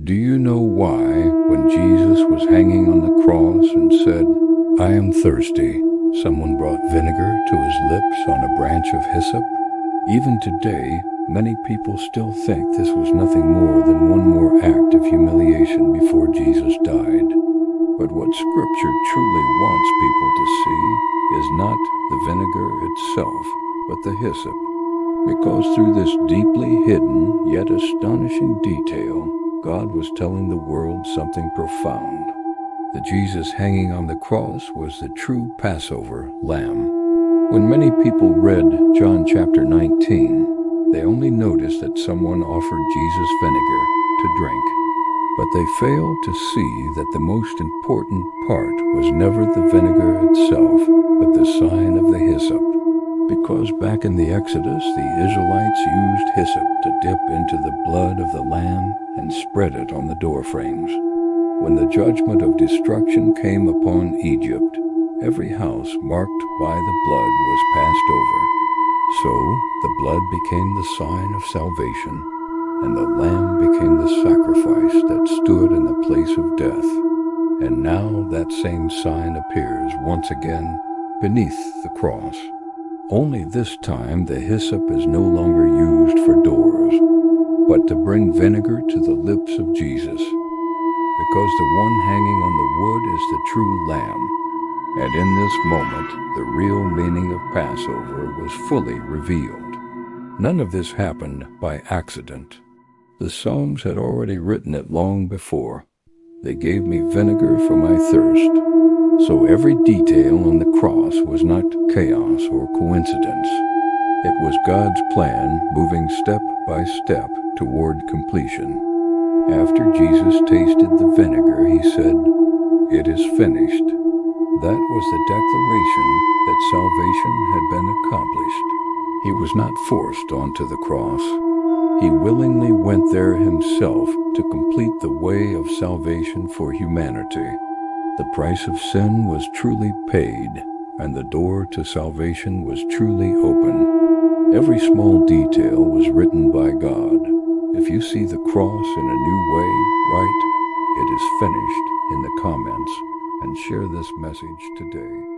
Do you know why, when Jesus was hanging on the cross and said, "I am thirsty," someone brought vinegar to his lips on a branch of hyssop? Even today, many people still think this was nothing more than one more act of humiliation before Jesus died. But what Scripture truly wants people to see is not the vinegar itself, but the hyssop. Because through this deeply hidden yet astonishing detail, God was telling the world something profound. That Jesus hanging on the cross was the true Passover lamb. When many people read John chapter 19, they only noticed that someone offered Jesus vinegar to drink. But they failed to see that the most important part was never the vinegar itself, but the sign of the hyssop. Because back in the Exodus, the Israelites used hyssop to dip into the blood of the lamb and spread it on the doorframes. When the judgment of destruction came upon Egypt, every house marked by the blood was passed over. So the blood became the sign of salvation, and the lamb became the sacrifice that stood in the place of death. And now that same sign appears once again beneath the cross. Only this time the hyssop is no longer used for doors, but to bring vinegar to the lips of Jesus, because the one hanging on the wood is the true lamb. And in this moment, the real meaning of Passover was fully revealed. None of this happened by accident. The Psalms had already written it long before. They gave me vinegar for my thirst. So every detail on the cross was not chaos or coincidence. It was God's plan moving step by step toward completion. After Jesus tasted the vinegar, he said, "It is finished." That was the declaration that salvation had been accomplished. He was not forced onto the cross. He willingly went there himself to complete the way of salvation for humanity. The price of sin was truly paid, and the door to salvation was truly open. Every small detail was written by God. If you see the cross in a new way, write, "It is finished," in the comments, and share this message today.